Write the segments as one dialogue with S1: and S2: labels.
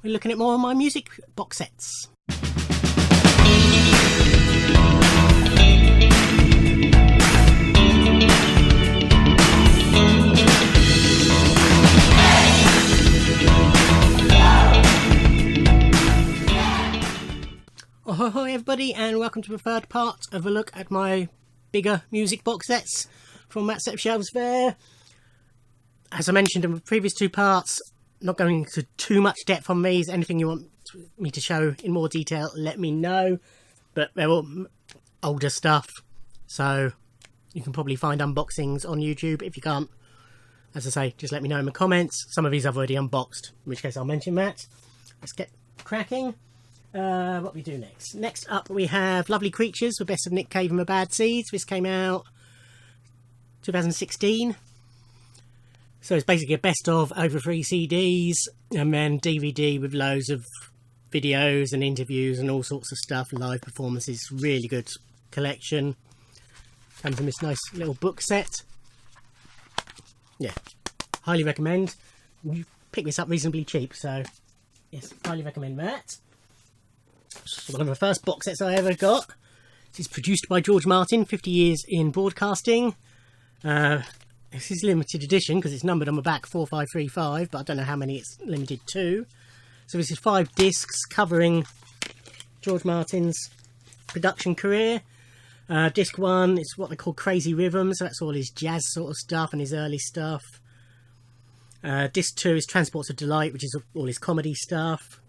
S1: we're looking at more of my music box sets. Ahoy everybody, and welcome to the third part of a look at my bigger music box sets from that set of shelves there. As I mentioned in the previous two parts, not going into too much depth on these. Anything you want me to show in more detail, let me know. But they're all older stuff, so you can probably find unboxings on YouTube. If you can't, as I say, just let me know in the comments. Some of these I've already unboxed, in which case I'll mention that. Let's get cracking. What we do next? Next up we have Lovely Creatures, the best of Nick Cave and the Bad Seeds. This came out 2016. So it's basically a best of over 3 CDs and then DVD with loads of videos and interviews and all sorts of stuff, live performances. Really good collection. Comes in this nice little book set. Yeah, highly recommend. You pick this up reasonably cheap, so yes, highly recommend that. One of the first box sets I ever got. This is produced by George Martin, 50 years in broadcasting. This is limited edition because it's numbered on the back 4535, but I don't know how many it's limited to. So this is 5 discs covering George Martin's production career. Disc 1 is what they call Crazy Rhythms, so that's all his jazz sort of stuff and his early stuff. Disc 2 is Transports of Delight, which is all his comedy stuff.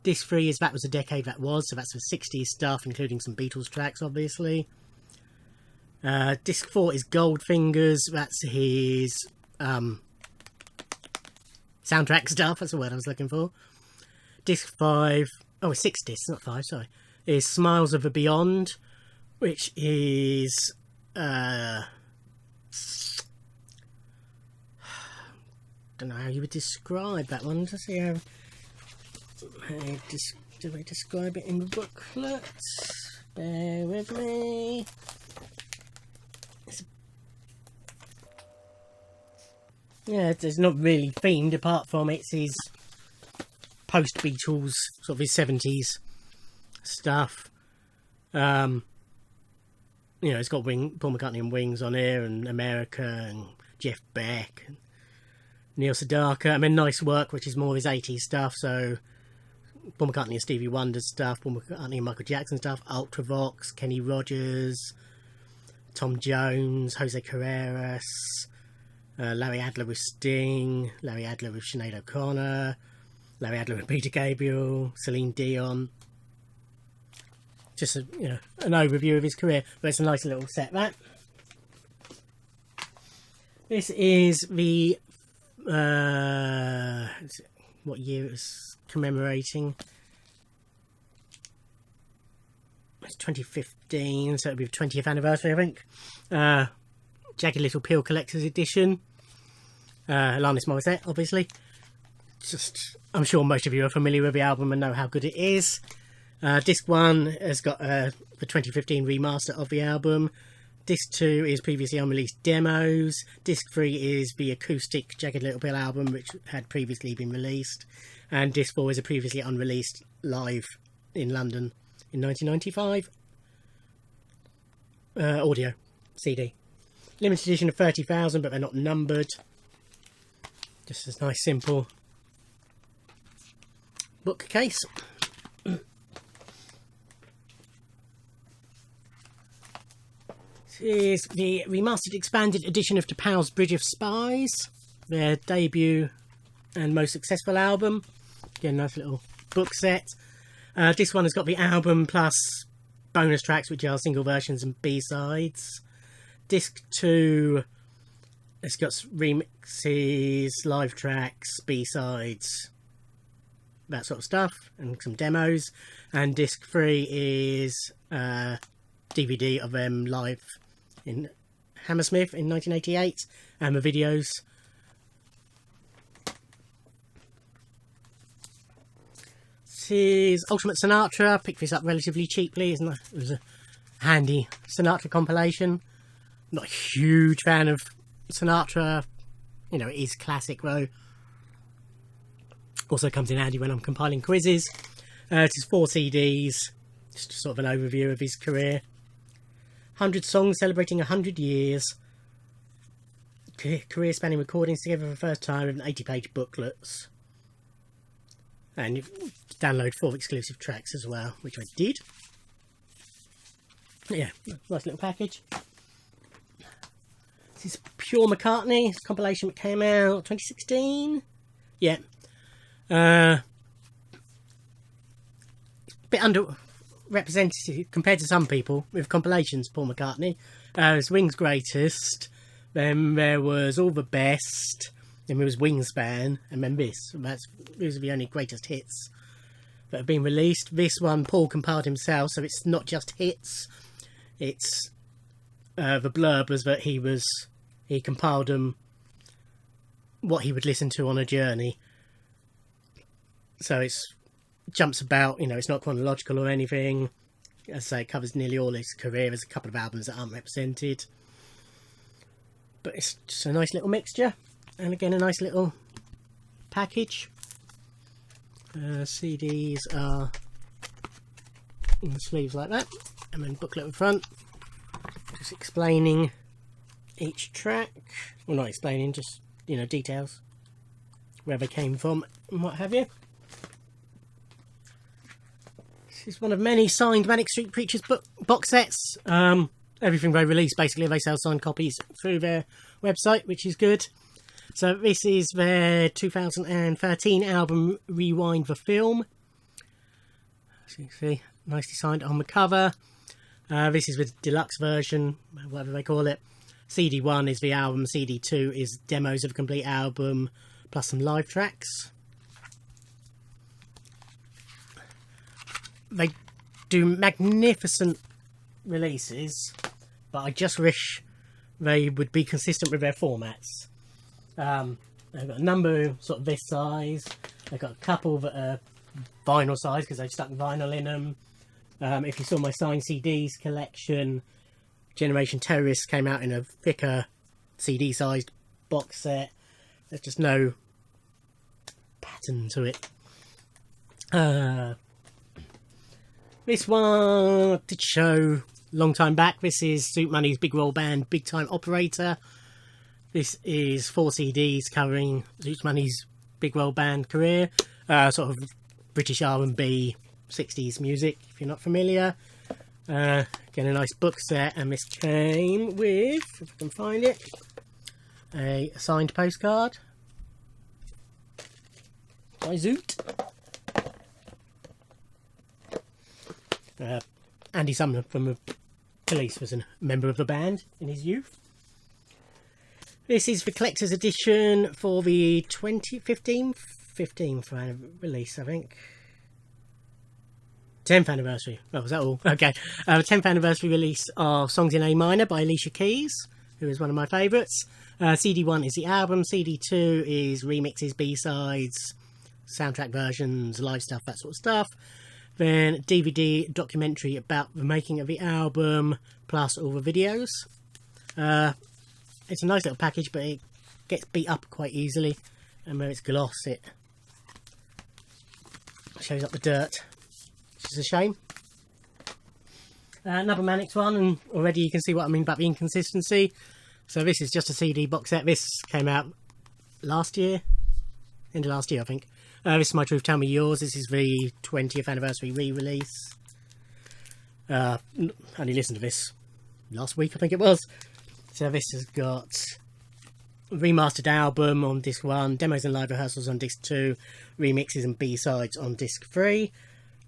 S1: Disc 3 is That Was a Decade That Was, so that's the 60s stuff, including some Beatles tracks, obviously. Disc 4 is Goldfingers, that's his soundtrack stuff, that's the word I was looking for. Disc 5, oh, it's 6 discs, not 5, sorry, is Smiles of the Beyond, which is, don't know how you would describe that one, to see how do I describe it in the booklet? Bear with me. Yeah, it's not really themed apart from it's his post-Beatles, sort of his 70s stuff. You know, it's got Paul McCartney and Wings on here, and America, and Jeff Beck, and Neil Sedaka. I mean, Nice Work, which is more of his 80s stuff, so Paul McCartney and Stevie Wonder stuff, Paul McCartney and Michael Jackson stuff, Ultravox, Kenny Rogers, Tom Jones, Jose Carreras, Larry Adler with Sting, Larry Adler with Sinead O'Connor, Larry Adler with Peter Gabriel, Celine Dion. Just a, you know, an overview of his career, but it's a nice little set, that. This is the what year it was commemorating. It's 2015, so it'll be the 20th anniversary, I think. Jagged Little Pill Collector's Edition. Alanis Morissette, obviously. Just, I'm sure most of you are familiar with the album and know how good it is. Disc 1 has got the 2015 remaster of the album. Disc 2 is previously unreleased demos. Disc 3 is the acoustic Jagged Little Pill album, which had previously been released. And Disc 4 is a previously unreleased live in London in 1995. Audio CD. Limited edition of 30,000, but they're not numbered. Just a nice simple bookcase. This is the remastered expanded edition of T'Pau's Bridge of Spies, their debut and most successful album. Again, nice little book set. This one has got the album plus bonus tracks, which are single versions and B-sides. Disc 2 has got remixes, live tracks, B-sides, that sort of stuff, and some demos. And Disc 3 is DVD of them live in Hammersmith in 1988, and the videos. This is Ultimate Sinatra. Picked this up relatively cheaply. It was a handy Sinatra compilation. Not a huge fan of Sinatra. You know, it is classic though. Also comes in handy when I'm compiling quizzes. It is 4 CDs, just sort of an overview of his career. 100 songs celebrating 100 years. Career spanning recordings together for the first time with an 80-page booklets. And you download 4 exclusive tracks as well, which I did. Yeah, nice little package. This is Pure McCartney. It's a compilation that came out 2016. Yeah. Bit underrepresented compared to some people with compilations. Paul McCartney. There's Wings Greatest. Then there was All the Best. Then there was Wingspan. And then this. These are the only greatest hits that have been released. This one Paul compiled himself, so it's not just hits. It's the blurb was that he compiled them, what he would listen to on a journey. So it's jumps about, it's not chronological or anything. As I say, it covers nearly all his career. There's a couple of albums that aren't represented, but it's just a nice little mixture, and again a nice little package. CDs are in the sleeves like that, and then booklet at the front, just explaining each track. Well, not explaining, just details, where they came from and what have you. This is one of many signed Manic Street Preachers box sets. Everything they release, basically, they sell signed copies through their website, which is good. So this is their 2013 album, Rewind the Film. As you can see, nicely signed on the cover. This is the deluxe version, whatever they call it. CD 1 is the album, CD 2 is demos of a complete album, plus some live tracks. They do magnificent releases, but I just wish they would be consistent with their formats. They've got a number sort of this size. They've got a couple that are vinyl size because they've stuck vinyl in them. If you saw my signed CDs collection, Generation Terrorists came out in a thicker CD sized box set. There's just no pattern to it. This one I did show a long time back. This is Suit Money's Big Roll Band Big Time Operator. This is 4 CDs covering Suit Money's Big Roll Band career. Sort of British R&B 60s music, if you're not familiar. Again, a nice book set, and this came with, if I can find it, a signed postcard by Zoot. Andy Sumner from the Police was a member of the band in his youth. This is the collector's edition for the 15th release, I think. 10th anniversary. Oh, was that all? Okay. 10th anniversary release of Songs in A Minor by Alicia Keys, who is one of my favourites. CD 1 is the album. CD 2 is remixes, B-sides, soundtrack versions, live stuff, that sort of stuff. Then DVD documentary about the making of the album, plus all the videos. It's a nice little package, but it gets beat up quite easily. And where it's gloss, it shows up the dirt, which is a shame. Another Manics one, and already you can see what I mean about the inconsistency. So this is just a CD box set. This came out last year, end of last year, I think. This is My Truth, Tell Me Yours. This is the 20th anniversary re-release. Only listened to this last week, I think it was. So this has got a remastered album on disc 1, demos and live rehearsals on disc 2, remixes and B-sides on disc 3.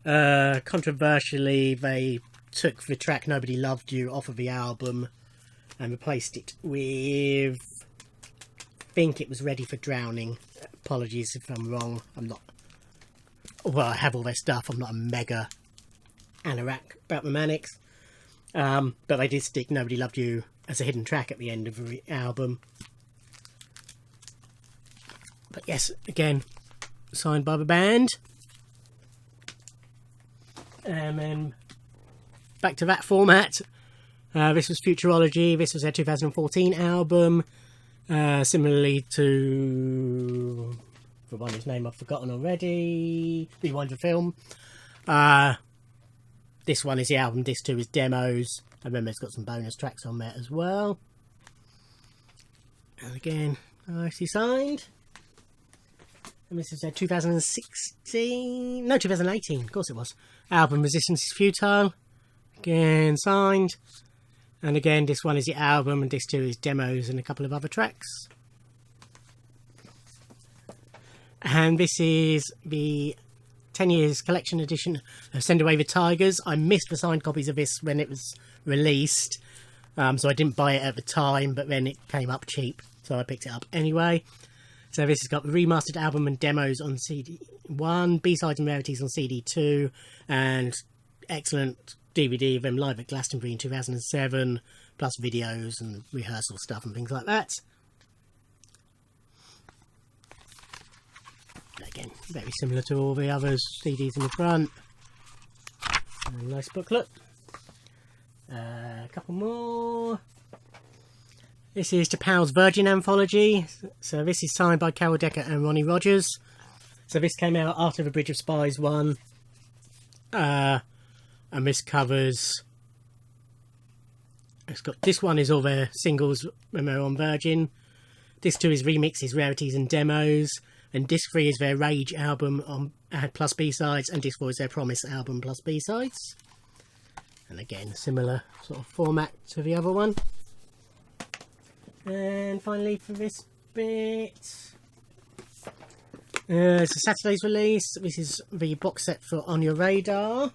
S1: Controversially, they took the track Nobody Loved You off of the album and replaced it with, I think it was Ready for Drowning. Apologies if I'm wrong. I'm not, well, I have all their stuff. I'm not a mega anorak about the Manics. But they did stick Nobody Loved You as a hidden track at the end of the album. But yes, again, signed by the band. And then back to that format. This was Futurology. This was their 2014 album. Similarly to for one whose name I've forgotten already. Rewind the film. This one is the album, disc 2 is demos. I remember it's got some bonus tracks on there as well. And again, nicely signed. And this is their 2016, no 2018, of course it was. Album Resistance is Futile. Again signed. And again, this one is the album and disc 2 is demos and a couple of other tracks. And this is the 10 years collection edition of Send Away the Tigers. I missed the signed copies of this when it was released, so I didn't buy it at the time, but then it came up cheap, so I picked it up anyway. So this has got the remastered album and demos on CD 1, B-sides and rarities on CD 2, and excellent DVD of them live at Glastonbury in 2007, plus videos and rehearsal stuff and things like that. Again, very similar to all the others, CDs in the front. And a nice booklet. A couple more. This is T'Pau's Virgin Anthology. So this is signed by Carol Decker and Ronnie Rogers. So this came out after the Bridge of Spies one. And this covers... It's got, this one is all their singles when they're on Virgin. Disc 2 is remixes, rarities and demos. And disc 3 is their Rage album on plus B-sides. And disc 4 is their Promise album plus B-sides. And again, similar sort of format to the other one. And finally for this bit, it's a Saturday's release. This is the box set for On Your Radar.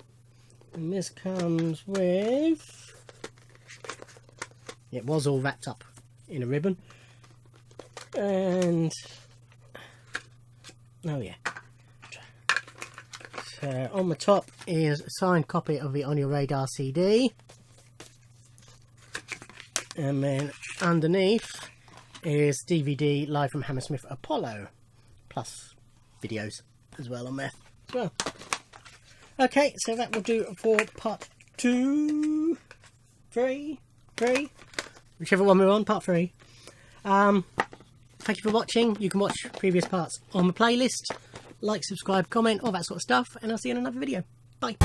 S1: And this comes with... It was all wrapped up in a ribbon. And... Oh yeah. So on the top is a signed copy of the On Your Radar CD. And then underneath is DVD live from Hammersmith Apollo. Plus videos as well on there as well. Okay, so that will do for part 2, 3, whichever one we're on, part 3. Thank you for watching. You can watch previous parts on the playlist. Like, subscribe, comment, all that sort of stuff. And I'll see you in another video. Bye.